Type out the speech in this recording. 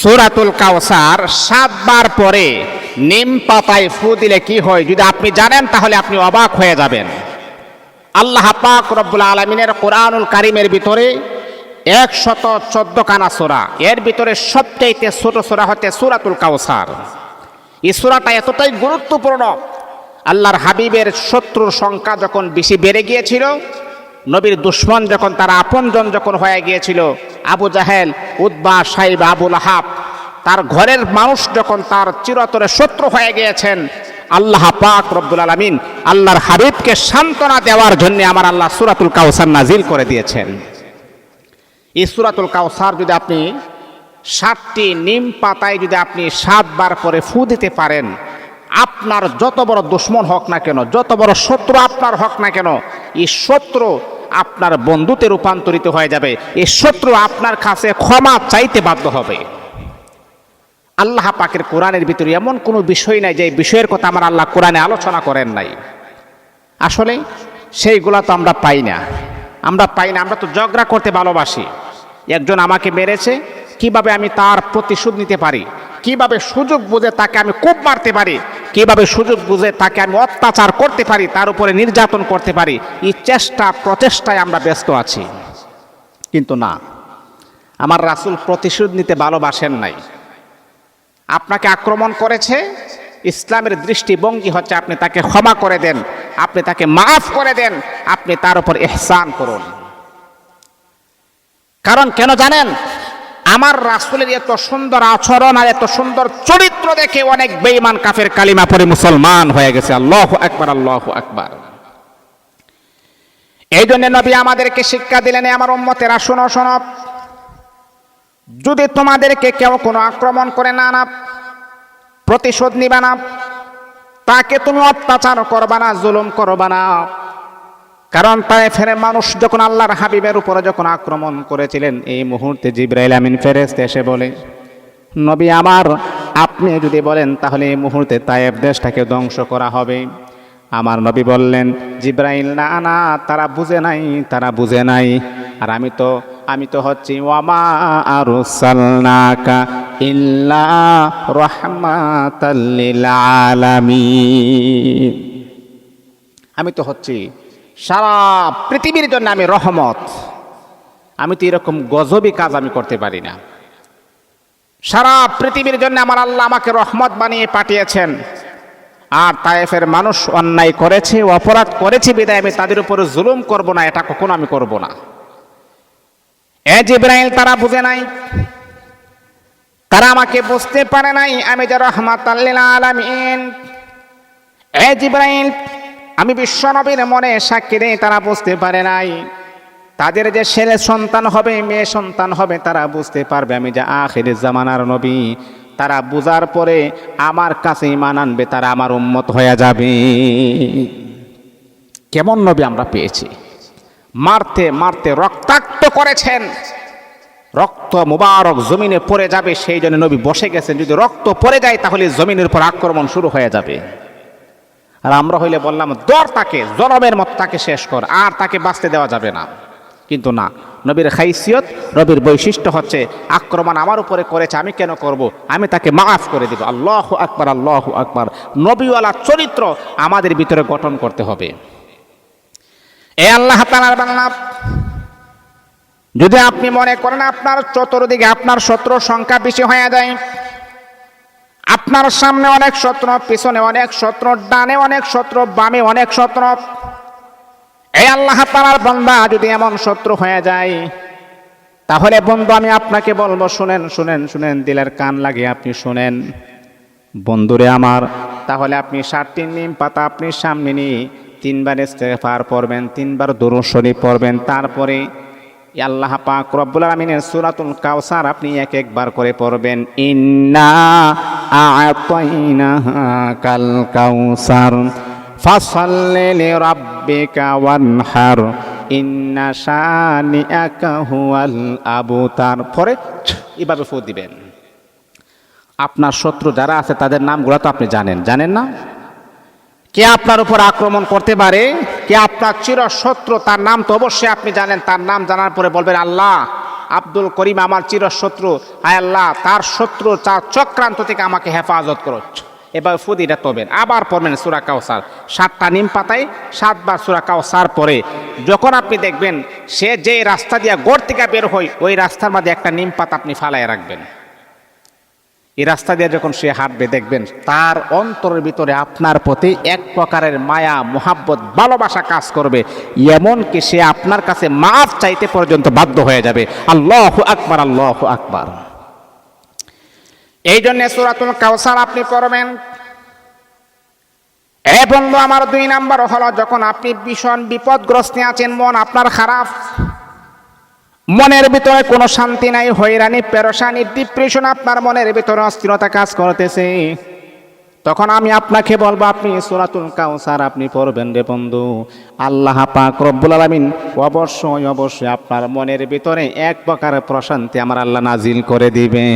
সূরাতুল কাউসার 7 বার পরে নিম পাতায় ফু দিলে কি হয় যদি আপনি জানেন তাহলে আপনি অবাক হয়ে যাবেন। আল্লাহ পাক রব্বুল আলামিনের কোরআনুল কারীমের ভিতরে 114 খানা সূরা, এর ভিতরে সবচেয়ে ছোট সূরা হচ্ছে সূরাতুল কাউসার। এই সূরাটা এতটাই গুরুত্বপূর্ণ, আল্লাহর হাবিবের শত্রুর সংখ্যা যখন বেশি বেড়ে গিয়েছিল, নবীর দুশমন যখন তারা আপনজন যখন হয়ে গিয়েছিল, আবু জাহেল, উতবা, সাইবা, আবু লাহাব, তার ঘরের মানুষ যখন তার চিরতরে শত্রু হয়ে গিয়েছেন, আল্লাহ পাক রব্বুল আলামিন আল্লাহর হাবিবকে সান্ত্বনা দেওয়ার জন্য আমার আল্লাহ সূরাতুল কাউসার নাজিল করে দিয়েছেন। এই সূরাতুল কাউসার যদি আপনি 7টি নিম পাতায় যদি আপনি 7 বার করে ফু দিতে পারেন, আপনার যত বড় দুশমন হোক না কেন, যত বড় শত্রু আপনার হোক না কেন, এই শত্রু আপনার বন্ধুতে রূপান্তরিত হয়ে যাবে। এই শত্রু আপনার কাছে ক্ষমা চাইতে বাধ্য হবে। আল্লাহ পাকের কোরআনের ভিতরে এমন কোনো বিষয় নাই যে বিষয়ের কথা আমার আল্লাহ কোরআনে আলোচনা করেন নাই। আসলে সেইগুলা তো আমরা পাই না, আমরা তো ঝগড়া করতে ভালোবাসি। একজন আমাকে মেরেছে, কিভাবে আমি তার প্রতিশোধ নিতে পারি, কিভাবে সুযোগ বুঝে তাকে আমি কোপ মারতে পারি, কিভাবে সুযোগ বুঝে তাকে আমি অত্যাচার করতে পারি, তার উপরে নির্যাতন করতে পারি, এই প্রচেষ্টায় আমরা ব্যস্ত আছি। কিন্তু না, আমার রাসূল প্রতিশোধ নিতে ভালোবাসেন নাই। আপনাকে আক্রমণ করেছে, ইসলামের দৃষ্টিভঙ্গি হচ্ছে আপনি তাকে ক্ষমা করে দেন, আপনি তাকে মাফ করে দেন, আপনি তার উপর ইহসান করুন। কারণ কেন জানেন, আমার রাসূলের এত সুন্দর আচরণ আর এত সুন্দর চরিত্র দেখে অনেক বেঈমান কাফের কালিমা পড়ে মুসলমান হয়ে গেছে। আল্লাহু আকবার, আল্লাহু আকবার। এই জন্য নবী আমাদেরকে শিক্ষা দিলেন, আমার উম্মতেরা শোনো শোনো, যদি তোমাদেরকে কেউ কোনো আক্রমণ করে না, প্রতিশোধ নিবা না, তাকে তুমি অত্যাচার করবা না, জুলুম করবা না। কারণ তায়েফের মানুষ যখন আল্লাহর হাবিবের উপরে যখন আক্রমণ করেছিলেন, এই মুহূর্তে জিবরাইল আমিন ফেরেশতা এসে বলে, নবী আমার, আপনি যদি বলেন তাহলে এই মুহূর্তে তায়েফ দেশটাকে ধ্বংস করা হবে। আমার নবী বললেন, জিবরাইল না না, তারা বুঝে নাই। আর আমি তো হচ্ছি ওয়ামা আরসালনাকা ইল্লা রাহমাতাল লিল আলামিন, আমি তো হচ্ছি সারা পৃথিবীর জন্য আমি রহমত। আমি তো এরকম গজবি কাজ আমি করতে পারি না। সারা পৃথিবীর জন্য আমার আল্লাহ আমাকে রহমত বানিয়ে পাঠিয়েছেন। আর তায়েফের মানুষ অন্যায় করেছে, অপরাধ করেছে বিদায় আমি তাদের উপরে জুলুম করব না, এটা কখনো আমি করব না। এ জিবরাইল, তারা বুঝে নাই, তারা আমাকে বুঝতে পারে নাই আমি যে রাহমাতাল লিল আলামিন। এ জিবরাইল, আমি বিশ্ব নবীর মনে সাক্ষী দেই, তারা বুঝতে পারে নাই। তাদের যে ছেলে সন্তান হবে, মেয়ে সন্তান হবে, তারা বুঝতে পারবে আমি যে আখিরের জামানার নবী। তারা বুঝার পরে আমার কাছে ঈমান আনবে, তারা আমার উম্মত হয়ে যাবে। কেমন নবী আমরা পেয়েছি! মারতে মারতে রক্তাক্ত করেছেন, রক্ত মুবারক জমিনে পড়ে যাবে সেই জন্য নবী বসে গেছেন, যদি রক্ত পড়ে যায় তাহলে জমিনের উপর আক্রমণ শুরু হয়ে যাবে। আর আমরা হইলে বললাম, দর তাকে, জনমের মত তাকে শেষ কর, আর তাকে বাঁচতে দেওয়া যাবে না। কিন্তু না, নবীর খাইসিয়ত, নবীর বৈশিষ্ট্য হচ্ছে আক্রমণ আমার উপরে করেছে, আমি কেন করব, আমি তাকে মাফ করে দেব। আল্লাহু আকবার, আল্লাহু আকবার। নবীওয়ালা চরিত্র আমাদের ভিতরে গঠন করতে হবে। এ আল্লাহ তাআলার বান্দা, যদি আপনি মনে করেন আপনার চতুর্দিকে আপনার শত্রুর সংখ্যা বেশি হয়ে যায়, আপনার সামনে অনেক শত্রু, পিছনে অনেক শত্রু, ডানে অনেক শত্রু, বামে অনেক শত্রু, এই আল্লাহ তাআলার বান্দা যদি এমন শত্রু হয়ে যায়, তাহলে বন্ধু আমি আপনাকে বলবো, শুনেন শুনেন শুনেন, দিলের কান লাগিয়ে আপনি শুনেন বন্ধুরে আমার। তাহলে আপনি 7টি নিম পাতা আপনি সামনে নিয়ে 3 বার ইস্তেগফার পড়বেন, 3 বার দুরূদ শরীফ পড়বেন, তারপরে আল্লাহ পাক রব্বুল আলামিনের সূরাতুল কাউসার আপনি এক একবার করে পড়বেন। ইন্না আ'তাইনাকাল কাউসার ফাসাল্লি লিরাব্বিকা ওয়ানহার ইন্না শানিআকা হুয়াল আবতার। পরে এভাবে ফু দিবেন। আপনার শত্রু যারা আছে তাদের নামগুলো তো আপনি জানেন না? কে আপনার উপর আক্রমণ করতে পারে, কে আপনার চির শত্রু, তার নাম তো অবশ্যই আপনি জানেন। তার নাম জানার পরে বলবেন, আল্লাহ আব্দুল করিম আমার চিরশত্রু, হায় আল্লাহ তার শত্রু তার চক্রান্ত থেকে আমাকে হেফাজত করো। এবার ফুদিটা তবেন, আবার পড়বেন সূরা কাউসার। 7টা নিম পাতায় 7বার সূরা কাউসার পরে যখন আপনি দেখবেন সে যে রাস্তা দিয়ে গড় থেকে বের হয়, ওই রাস্তার মধ্যে একটা নিম পাতা আপনি ফালায় রাখবেন। এই রাস্তা দিয়ে যখন সে হাঁটবে দেখবেন তার অন্তরের ভিতরে আপনার প্রতি এক প্রকারের মায়া, মোহাব্বত, ভালোবাসা কাজ করবে, এমনকি সে আপনার কাছে মাফ চাইতে পর্যন্ত বাধ্য হয়ে যাবে। আল্লাহু আকবার, আল্লাহু আকবার। এই জন্য সূরাতুল কাউসার আপনি পড়বেন। এ বন্ধু আমার 2 নাম্বার হলো, যখন আপনি ভীষণ বিপদগ্রস্ত আছেন, মন আপনার খারাপ, মনের ভিতরে কোনো শান্তি নাই, হয়রানি, পেরেশানি, ডিপ্রেশন, আপনার মনের ভিতরে অস্থিরতা কাজ করতেছে, তখন আমি আপনাকে বলবো আপনি সূরাতুল কাউসার আপনি পড়বেন রে বন্ধু। আল্লাহ পাক রব্বুল আলামিন অবশ্যই অবশ্যই আপনার মনের ভিতরে এক প্রকার প্রশান্তি আমার আল্লাহ নাজিল করে দিবে।